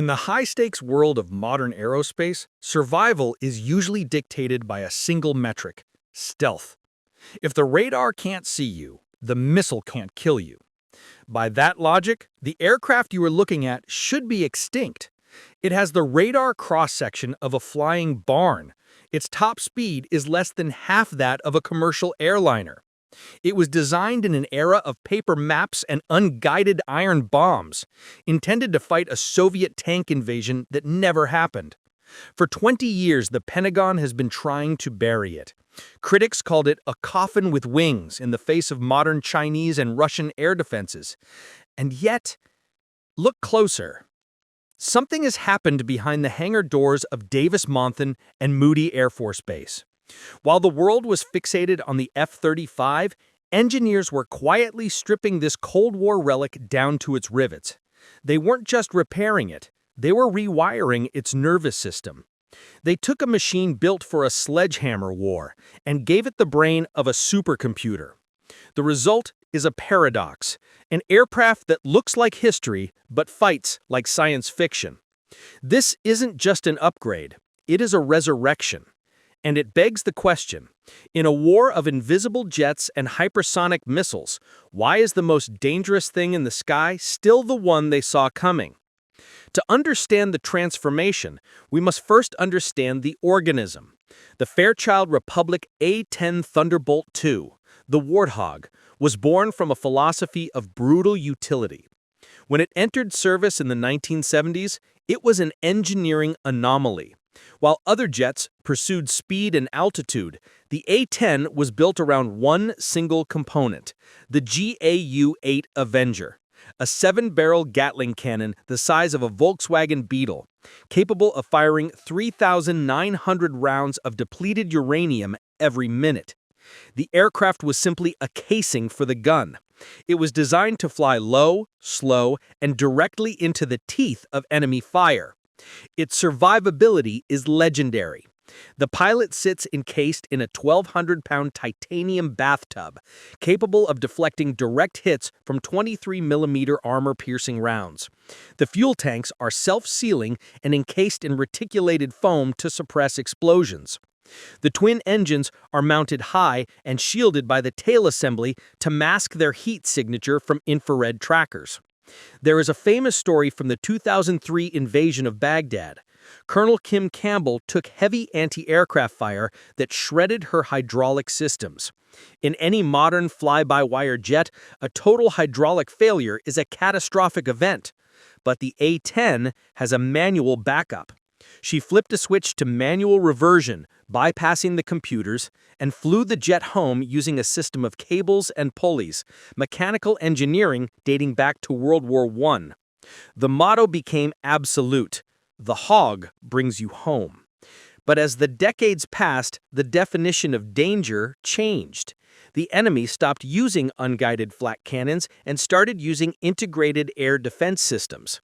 In the high-stakes world of modern aerospace, survival is usually dictated by a single metric: stealth. If the radar can't see you, the missile can't kill you. By that logic, the aircraft you are looking at should be extinct. It has the radar cross-section of a flying barn. Its top speed is less than half that of a commercial airliner. It was designed in an era of paper maps and unguided iron bombs, intended to fight a Soviet tank invasion that never happened. For 20 years, the Pentagon has been trying to bury it. Critics called it a coffin with wings in the face of modern Chinese and Russian air defenses. And yet, look closer. Something has happened behind the hangar doors of Davis-Monthan and Moody Air Force Base. While the world was fixated on the F-35, engineers were quietly stripping this Cold War relic down to its rivets. They weren't just repairing it, they were rewiring its nervous system. They took a machine built for a sledgehammer war and gave it the brain of a supercomputer. The result is a paradox, an aircraft that looks like history but fights like science fiction. This isn't just an upgrade, it is a resurrection. And it begs the question, in a war of invisible jets and hypersonic missiles, why is the most dangerous thing in the sky still the one they saw coming? To understand the transformation, we must first understand the organism. The Fairchild Republic A-10 Thunderbolt II, the Warthog, was born from a philosophy of brutal utility. When it entered service in the 1970s, it was an engineering anomaly. While other jets pursued speed and altitude, the A-10 was built around one single component, the GAU-8 Avenger, a 7-barrel Gatling cannon the size of a Volkswagen Beetle, capable of firing 3,900 rounds of depleted uranium every minute. The aircraft was simply a casing for the gun. It was designed to fly low, slow, and directly into the teeth of enemy fire. Its survivability is legendary. The pilot sits encased in a 1,200-pound titanium bathtub, capable of deflecting direct hits from 23mm armor-piercing rounds. The fuel tanks are self-sealing and encased in reticulated foam to suppress explosions. The twin engines are mounted high and shielded by the tail assembly to mask their heat signature from infrared trackers. There is a famous story from the 2003 invasion of Baghdad. Colonel Kim Campbell took heavy anti-aircraft fire that shredded her hydraulic systems. In any modern fly-by-wire jet, a total hydraulic failure is a catastrophic event. But the A-10 has a manual backup. She flipped a switch to manual reversion, bypassing the computers, and flew the jet home using a system of cables and pulleys, mechanical engineering dating back to World War I. The motto became absolute: the hog brings you home. But as the decades passed, the definition of danger changed. The enemy stopped using unguided flak cannons and started using integrated air defense systems.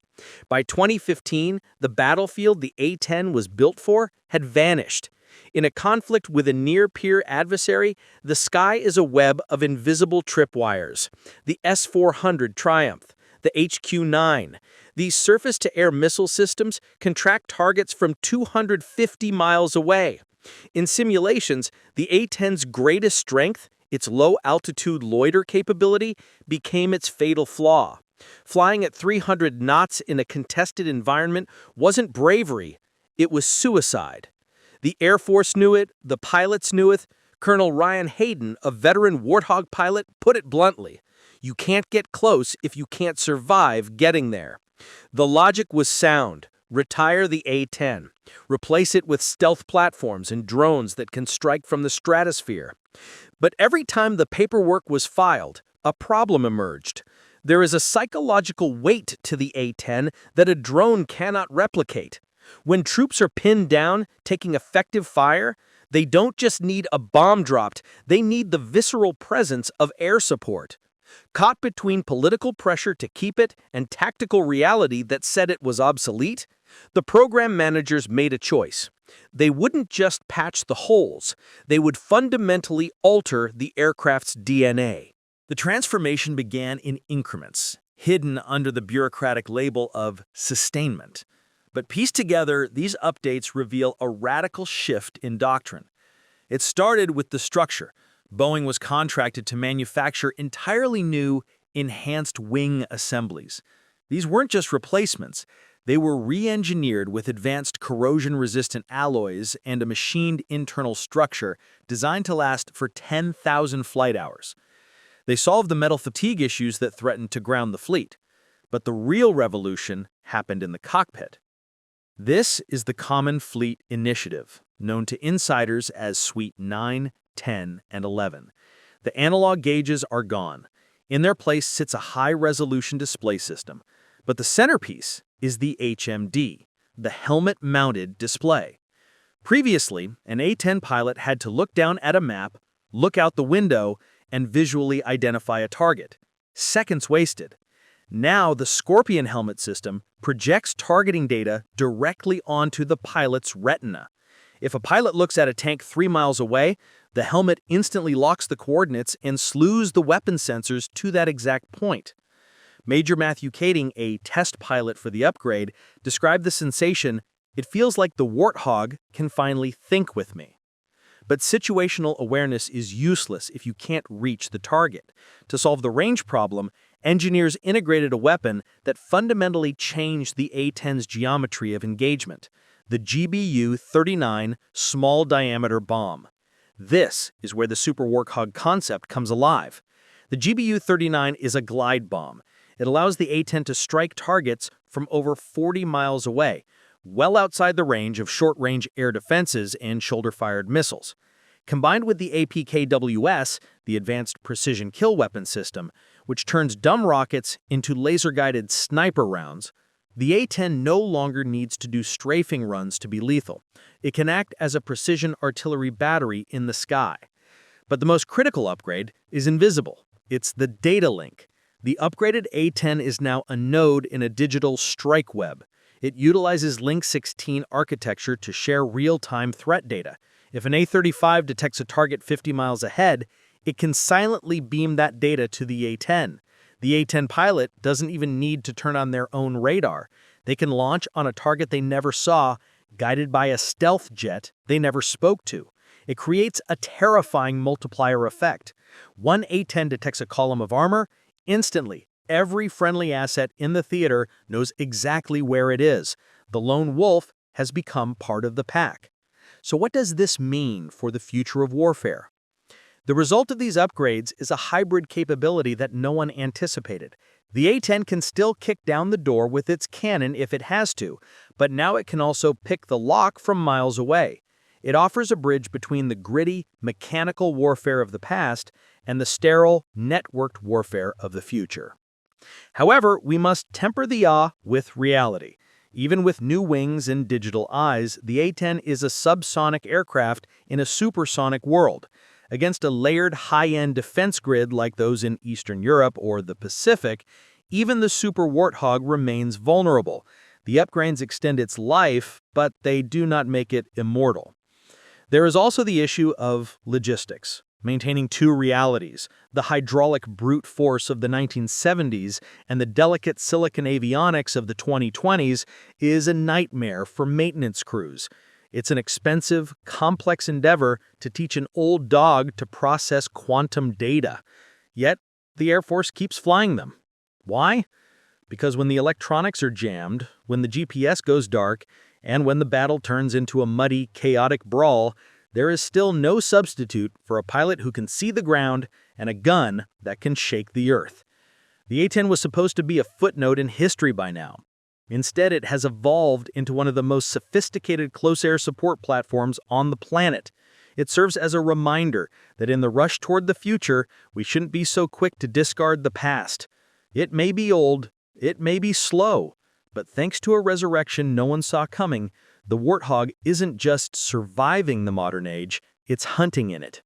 By 2015, the battlefield the A-10 was built for had vanished. In a conflict with a near-peer adversary, the sky is a web of invisible tripwires. The S-400 Triumph, the HQ-9. These surface-to-air missile systems can track targets from 250 miles away. In simulations, the A-10's greatest strength, its low-altitude loiter capability, became its fatal flaw. Flying at 300 knots in a contested environment wasn't bravery, it was suicide. The Air Force knew it, the pilots knew it. Colonel Ryan Hayden, a veteran Warthog pilot, put it bluntly: you can't get close if you can't survive getting there. The logic was sound: retire the A-10. Replace it with stealth platforms and drones that can strike from the stratosphere. But every time the paperwork was filed, a problem emerged. There is a psychological weight to the A-10 that a drone cannot replicate. When troops are pinned down, taking effective fire, they don't just need a bomb dropped, they need the visceral presence of air support. Caught between political pressure to keep it and tactical reality that said it was obsolete, the program managers made a choice. They wouldn't just patch the holes, they would fundamentally alter the aircraft's DNA. The transformation began in increments, hidden under the bureaucratic label of sustainment. But pieced together, these updates reveal a radical shift in doctrine. It started with the structure. Boeing was contracted to manufacture entirely new, enhanced wing assemblies. These weren't just replacements. They were re-engineered with advanced corrosion-resistant alloys and a machined internal structure designed to last for 10,000 flight hours. They solved the metal fatigue issues that threatened to ground the fleet. But the real revolution happened in the cockpit. This is the Common Fleet Initiative, known to insiders as Suite 9, 10, and 11. The analog gauges are gone. In their place sits a high-resolution display system. But the centerpiece is the HMD, the helmet-mounted display. Previously, an A-10 pilot had to look down at a map, look out the window, and visually identify a target. Seconds wasted. Now, the Scorpion helmet system projects targeting data directly onto the pilot's retina. If a pilot looks at a tank 3 miles away, the helmet instantly locks the coordinates and slews the weapon sensors to that exact point. Major Matthew Kading, a test pilot for the upgrade, described the sensation, "It feels like the Warthog can finally think with me." But situational awareness is useless if you can't reach the target. To solve the range problem, engineers integrated a weapon that fundamentally changed the A-10's geometry of engagement, the GBU-39 small-diameter bomb. This is where the Super Warthog concept comes alive. The GBU-39 is a glide bomb. It allows the A-10 to strike targets from over 40 miles away, well outside the range of short-range air defenses and shoulder-fired missiles. Combined with the APKWS, the Advanced Precision Kill Weapon System, which turns dumb rockets into laser-guided sniper rounds, the A-10 no longer needs to do strafing runs to be lethal. It can act as a precision artillery battery in the sky. But the most critical upgrade is invisible. It's the data link. The upgraded A-10 is now a node in a digital strike web. It utilizes Link 16 architecture to share real-time threat data. If an A-35 detects a target 50 miles ahead, it can silently beam that data to the A-10. The A-10 pilot doesn't even need to turn on their own radar. They can launch on a target they never saw, guided by a stealth jet they never spoke to. It creates a terrifying multiplier effect. One A-10 detects a column of armor, instantly, every friendly asset in the theater knows exactly where it is. The lone wolf has become part of the pack. So what does this mean for the future of warfare? The result of these upgrades is a hybrid capability that no one anticipated. The A-10 can still kick down the door with its cannon if it has to, but now it can also pick the lock from miles away. It offers a bridge between the gritty, mechanical warfare of the past and the sterile, networked warfare of the future. However, we must temper the awe with reality. Even with new wings and digital eyes, the A-10 is a subsonic aircraft in a supersonic world. Against a layered high-end defense grid like those in Eastern Europe or the Pacific, even the Super Warthog remains vulnerable. The upgrades extend its life, but they do not make it immortal. There is also the issue of logistics. Maintaining two realities, the hydraulic brute force of the 1970s and the delicate silicon avionics of the 2020s, is a nightmare for maintenance crews. It's an expensive, complex endeavor to teach an old dog to process quantum data. Yet, the Air Force keeps flying them. Why? Because when the electronics are jammed, when the GPS goes dark, and when the battle turns into a muddy, chaotic brawl, there is still no substitute for a pilot who can see the ground and a gun that can shake the earth. The A-10 was supposed to be a footnote in history by now. Instead, it has evolved into one of the most sophisticated close-air support platforms on the planet. It serves as a reminder that in the rush toward the future, we shouldn't be so quick to discard the past. It may be old, it may be slow, but thanks to a resurrection no one saw coming, the Warthog isn't just surviving the modern age, it's hunting in it.